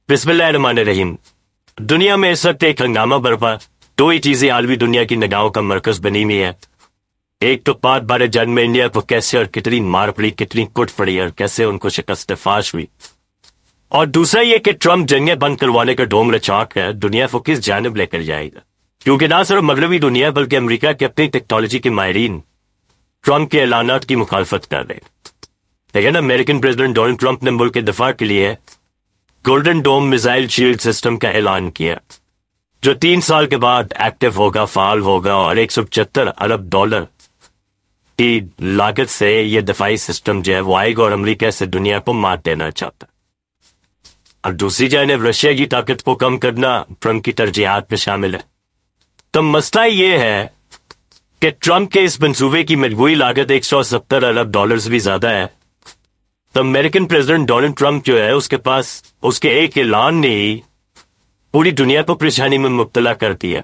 बिस्मिल्लाहिर्रहमानिर्रहीम। दुनिया में इस वक्त एक हंगामा बरपा, दो ही चीजें आलमी दुनिया की निगाहों का मरकज बनी हुई है। एक तो 5/12 जंग में इंडिया को कैसे और कितनी मार पड़ी, कितनी कुट पड़ी और कैसे उनको शिकस्त फाश हुई, और दूसरा ये कि ट्रम्प जंगें बंद करवाने का ढोंग रचाक है, दुनिया को किस जानिब लेकर जाएगा। क्योंकि ना सिर्फ मगरबी दुनिया बल्कि अमेरिका के अपनी टेक्नोलॉजी के माहिरीन ट्रम्प के ऐलानात की मुखालफत कर रहे हैं। लेकिन अमेरिकन प्रेसिडेंट डोनाल्ड ट्रम्प ने मुल्क के दफा के लिए golden dome missile shield system का ऐलान किया, जो 3 साल के बाद एक्टिव होगा, फाल होगा, और 175 अरब डॉलर की लागत से यह दफाई सिस्टम जो है वो आएगा और अमेरिका से दुनिया को मात देना चाहता। और दूसरी जानब रशिया की ताकत को कम करना ट्रम्प की तरजीहात में शामिल है। तो मसला ये है कि ट्रम्प के इस मंसूबे की मजबूरी लागत 170 अरब डॉलर से भी ज्यादा है। तो अमेरिकन प्रेसिडेंट डोनाल्ड ट्रम्प जो है उसके पास उसके एक ऐलान ने ही पूरी दुनिया को परेशानी में मुब्तला कर दिया,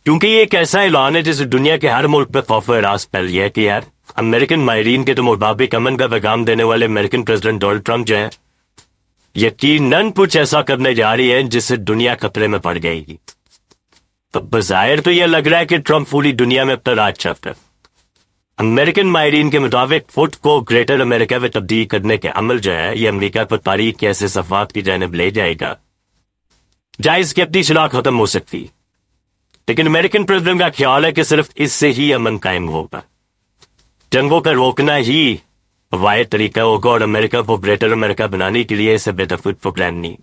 क्योंकि ये एक ऐसा ऐलान है जिससे दुनिया के हर मुल्क पर खौफ व रास फैल गया कि यार अमेरिकन माहिरीन के तो मुताबिक अमन का पैगाम देने वाले अमेरिकन प्रेसिडेंट डोनाल्ड ट्रम्प जो है यकीनन कुछ ऐसा करने जा रही है जिससे दुनिया खतरे में पड़ जाएगी। तो बज़ाहिर तो यह लग रहा है कि ट्रम्प पूरी दुनिया में अपना राज चाहता है। अमेरिकन माहिरीन के मुताबिक फुट को ग्रेटर अमेरिका में तब्दील करने के अमल जो है ये अमेरिका को तारीख के ऐसे सफात की जानिब ले जाएगा जहां इसकी अपनी शनाख्त खत्म हो सकती, लेकिन अमेरिकन प्रेसिडेंट का ख्याल है कि सिर्फ इससे ही अमन कायम होगा। जंगों का रोकना ही वाहिद तरीका होगा और अमेरिका को ग्रेटर अमेरिका बनाने के लिए इसे बेतफुट प्लान नहीं।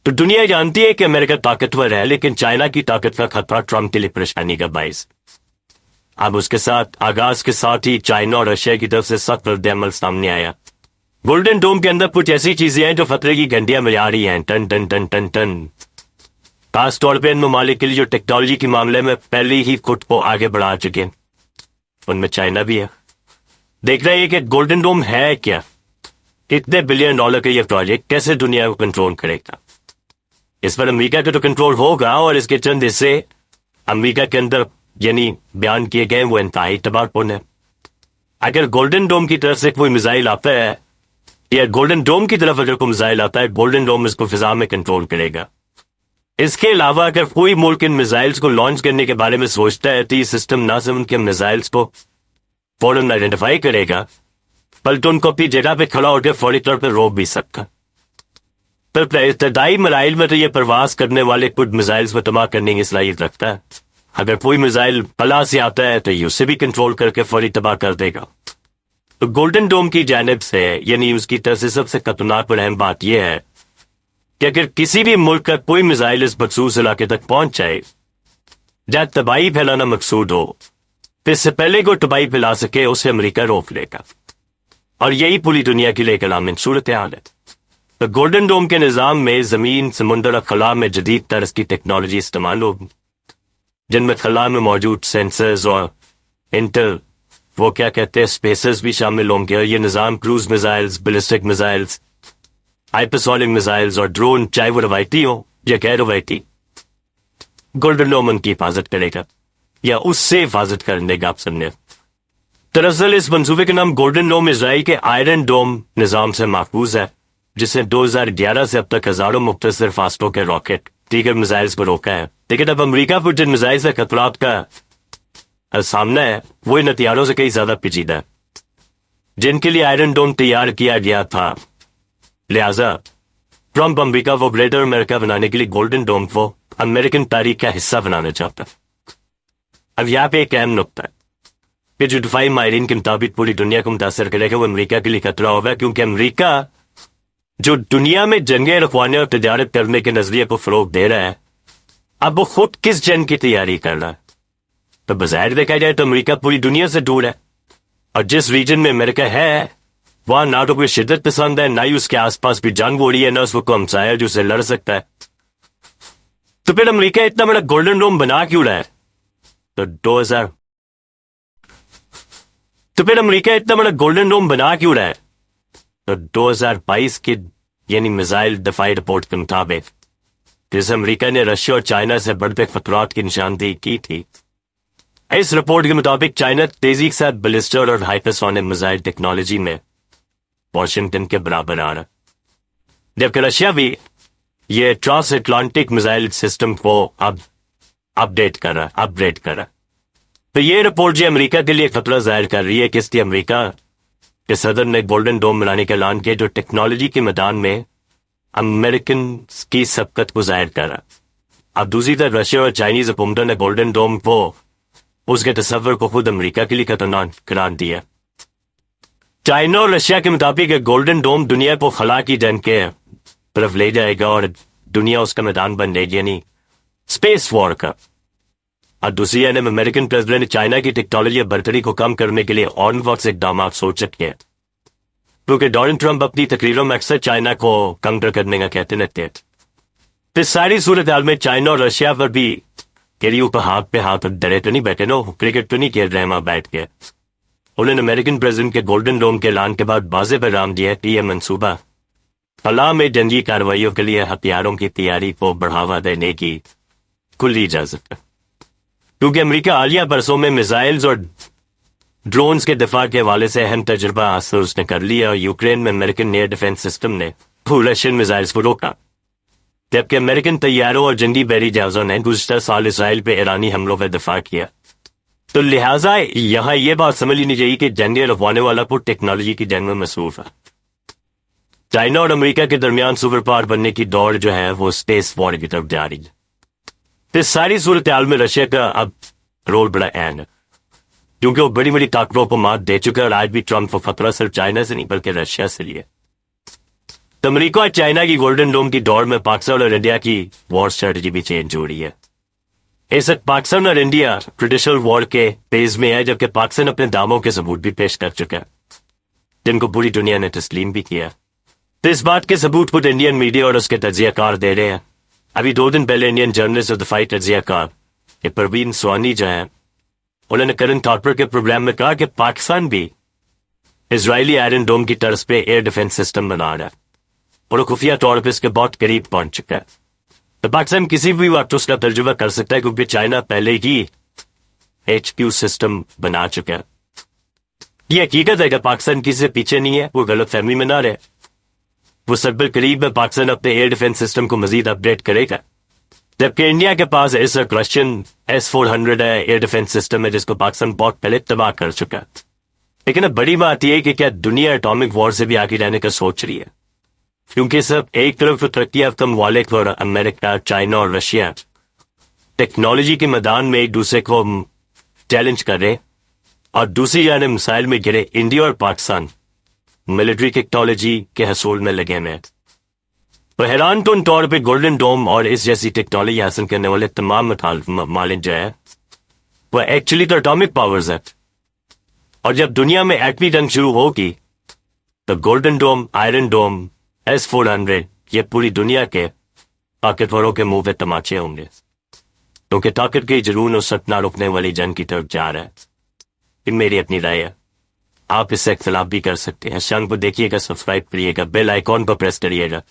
तो दुनिया जानती है कि अमेरिका ताकतवर है, लेकिन चाइना की ताकत का खतरा ट्रम्प के लिए परेशानी का बाइस। अब उसके साथ आगाज के साथ ही चाइना और रशिया की तरफ से सख्त रद्द-ए-अमल सामने आया। गोल्डन डोम के अंदर कुछ ऐसी चीजें हैं जो खतरे की घंटियां बजा रही हैं, टन टन टन टन टन। खास तौर पर इन ममालिक के लिए जो टेक्नोलॉजी के मामले में पहले ही खुद को आगे बढ़ा चुके हैं, उनमें चाइना भी है। देख रहे हैं कि गोल्डन डोम है क्या, कितने बिलियन डॉलर का यह प्रोजेक्ट कैसे दुनिया को कंट्रोल करेगा। इस पर अमेरिका का तो कंट्रोल होगा और इसके चंद हिस्से अमेरिका के अंदर यानी बयान किए गए वो इंतहाई तबाहकुन है। अगर गोल्डन डोम की तरफ से कोई मिसाइल आता है या गोल्डन डोम की तरफ अगर कोई मिसाइल आता है, गोल्डन डोम इसको फिजा में कंट्रोल करेगा। इसके अलावा अगर कोई मुल्क इन मिसाइल्स को लॉन्च करने के बारे में सोचता है तो ये सिस्टम ना सिर्फ उनके मिसाइल्स को फौरन आइडेंटिफाई करेगा बल्कि उनको अपनी जगह पे खड़ा होकर फौरी तौर पर रोक भी सकता। पर इब्तदाई मराइल में तो ये प्रवास करने वाले कुछ मिसाइल्स को तबाह करने की सलाहियत रखता है। अगर कोई मिसाइल फला से आता है तो ये उसे भी कंट्रोल करके फौरी तबाह कर देगा। तो गोल्डन डोम की जानिब से यानी उसकी तरफ से सबसे खतरनाक और अहम बात यह है कि अगर किसी भी मुल्क का कोई मिसाइल इस मखसूस इलाके तक पहुंच जाए जहां तबाही फैलाना मकसूद हो, तो इससे पहले को तबाही फैला सके उसे अमेरिका रोक लेगा। और यही पूरी दुनिया की लेकर आमिन सूरत हाल है। तो गोल्डन डोम के निज़ाम में जमीन, समुंदर और खला में जदीद तर्ज की टेक्नोलॉजी इस्तेमाल होगी, जिनमें खला में मौजूद सेंसर्स और इंटर वो क्या कहते हैं स्पेसर्स भी शामिल होंगे। और ये निज़ाम cruise missiles, ballistic missiles, hypersonic missiles और ड्रोन, चाहे वो रवायती हो या गैर रवायती, गोल्डन डोम उनकी हिफाजत करेगा या उससे हिफाजत कर देगा। आप समझे। दरअसल इस मंसूबे का नाम गोल्डन डोम इजराइल के आयरन डोम निज़ाम से महफूज है, जिसने 2011 से अब तक हजारों मुख्तसर फासलों के रॉकेट, दीगर मिसाइल्स को रोका है। लेकिन अब अमेरिका पर जिन मिसाइल से खतरात का सामना है वो इन हथियारों से कई ज्यादा पेचीदा है, जिनके लिए आयरन डोम तैयार किया गया था। लिहाजा ट्रम्प अमेरिका को ग्रेटर अमेरिका बनाने के लिए गोल्डन डोम को अमेरिकन तारीख का हिस्सा बनाना चाहता है। अब यहाँ पे एक अहम नुकता है कि जो दफाई माहिरीन के मुताबिक पूरी दुनिया को मुतासर करेगा वो अमेरिका के लिए खतरा होगा, क्योंकि अमेरिका जो दुनिया में जंगें रखवाने और तजारत करने के नजरिए को फरोग दे रहा है, अब वो खुद किस जंग की तैयारी कर रहा है। तो बज़ाहिर देखा जाए तो अमेरिका पूरी दुनिया से दूर है, और जिस रीजन में अमेरिका है वहां ना तो कोई शिद्दत पसंद है, ना ही उसके आसपास भी जंग हो रही है, ना उसको कोई हमसाया जो उससे लड़ सकता है। तो फिर अमेरिका इतना बड़ा गोल्डन डोम बना क्यों रहा है? तो फिर अमेरिका इतना बड़ा गोल्डन डोम बना क्यों रहा है? तो 2022 की यानी मिसाइल दफाई रिपोर्ट के मुताबिक जिसे अमेरिका ने रशिया और चाइना से बढ़ते खतरात की निशानदेही की थी, इस रिपोर्ट के मुताबिक चाइना तेजी के साथ बैलिस्टिक और हाइपरसोनिक मिसाइल टेक्नोलॉजी में वॉशिंगटन के बराबर आ रहा। जबकि रशिया भी ये ट्रांस अटलांटिक मिसाइल सिस्टम को अब अपडेट कर रहा है, अपग्रेड कर रहा है। तो ये रिपोर्ट जो अमेरिका के लिए खतरा जाहिर कर रही है कि इसलिए अमेरिका के सदर ने गोल्डन डोम बनाने का ऐलान किया, जो टेक्नोलॉजी के मैदान में अमेरिकन की सबकत को जाहिर कर रहा है। अब दूसरी तरफ रशिया और चाइनीज हुकूमतों ने गोल्डन डोम को, उसके तस्वर को खुद अमेरिका के लिए खतरनाक करार दिया। चाइना और रशिया के मुताबिक गोल्डन डोम दुनिया को खला की जंग के तरफ ले जाएगा और दुनिया उसका मैदान बन जाएगी, यानी स्पेस वॉर का। और दूसरी जानब अमेरिकन प्रेसिडेंट ने चाइना की टेक्नोलॉजी बर्तरी को कम करने के लिए ऑनवर्क्स इकदाम सोच रखे हैं, क्योंकि डोनाल्ड ट्रंप अपनी तकरीरों में अक्सर चाइना को काउंटर करने का कहते रहते हैं। तो इस सारी सूरत हाल में चाइना और रशिया पर भी केरी ऊपर हाथ पे हाथ डरे तो नहीं बैठे, नो क्रिकेट तो नहीं खेल रहे वहां बैठ के। उन्होंने अमेरिकन प्रेसिडेंट के गोल्डन डोम के ऐलान के बाद वाज़ेह पैगाम दिया कि यह मंसूबा फलाह में जंगी कार्रवाइयों के लिए हथियारों की तैयारी को बढ़ावा देने की खुली इजाजत है, क्योंकि अमेरिका हालिया बरसों में मिसाइल्स और ड्रोन्स के दिफा के हवाले से अहम तजुर्बा हासिल उसने कर लिया और यूक्रेन में अमेरिकन एयर डिफेंस सिस्टम ने रशियन मिसाइल्स को रोका, जबकि अमेरिकन तैयारों और जंगी बहरी जहाजों ने गुज़श्ता साल इसराइल पे ईरानी हमलों पर दिफा किया। तो लिहाजा यहाँ ये बात समझ लेनी चाहिए कि जंग रखवाने वाला को टेक्नोलॉजी की जंग में मसरूफ है। चाइना और अमेरिका के दरमियान सुपर पावर बनने की दौड़ जो है वो स्पेस वॉर की तरफ जा रही है। तो इस सारी सूरत हाल में रशिया का अब रोल बड़ा अहम है, क्योंकि वो बड़ी बड़ी ताकतों को मात दे चुका है और आज भी ट्रंप को खतरा सिर्फ चाइना से नहीं बल्कि रशिया से ही है। तो अमेरिका और चाइना की गोल्डन डोम की दौड़ में पाकिस्तान और इंडिया की वॉर स्ट्रेटजी भी चेंज हो रही है। इस वक्त पाकिस्तान और इंडिया ट्रेडिशनल वॉर के फेज में है, जबकि पाकिस्तान अपने दावों के सबूत भी पेश कर चुका है, जिनको पूरी दुनिया ने तस्लीम भी किया। तो इस बात के सबूत खुद इंडियन मीडिया और उसके तजियाकार दे रहे हैं। अभी 2 दिन पहले Indian journalist of the fight तजियाकार परवीन स्वानी जो है, उन्होंने करंट कॉर्पोरेट के प्रोग्राम में कहा कि पाकिस्तान भी इजरायली आयरन डोम की तर्ज पे एयर डिफेंस सिस्टम बना रहा है और खुफिया तौर पर इसके बहुत करीब पहुंच चुका है। तो पाकिस्तान किसी भी वक्त उसका तर्जुमा कर सकता है, क्योंकि चाइना पहले ही HQ सिस्टम बना चुका है। ये हकीकत है कि पाकिस्तान किसी से पीछे नहीं है, वो गलत फहमी में ना रहे। वो सरबर करीब में पाकिस्तान अपने एयर डिफेंस सिस्टम को मजीद अपडेट करेगा, जबकि इंडिया के पास इस रशियन S-400 है, एयर डिफेंस सिस्टम है, जिसको पाकिस्तान बहुत पहले तबाह कर चुका है। लेकिन अब बड़ी बात यह है कि क्या दुनिया एटॉमिक वॉर से भी आगे रहने का सोच रही है, क्योंकि सब एक तरफ तो तरक्की याफ्ता ममालिक और अमेरिका, चाइना और रशिया टेक्नोलॉजी के मैदान में एक दूसरे को चैलेंज कर रहे, और दूसरी जानब मिसाइल में गिरे इंडिया और पाकिस्तान मिलिट्री टेक्नोलॉजी के हसूल में लगे हुए हैं। तो हैरान कन तौर पे गोल्डन डोम और इस जैसी टेक्नोलॉजी हासिल करने वाले तमाम ममालिक जो है वो एक्चुअली तो एटॉमिक पावर्स है, और जब दुनिया में एटमी जंग शुरू होगी तो गोल्डन डोम, आयरन डोम, S-400 ये पूरी दुनिया के ताकतवरों के मुंह पे तमाचे होंगे, क्योंकि ताकत के जुनून और सतना रुकने वाली जंग की तरफ जा रहा है। ये मेरी अपनी राय है, आप इससे इख्तलाफ भी कर सकते हैं। चैनल को देखिएगा, सब्सक्राइब करिएगा, बेल आइकॉन को प्रेस करिएगा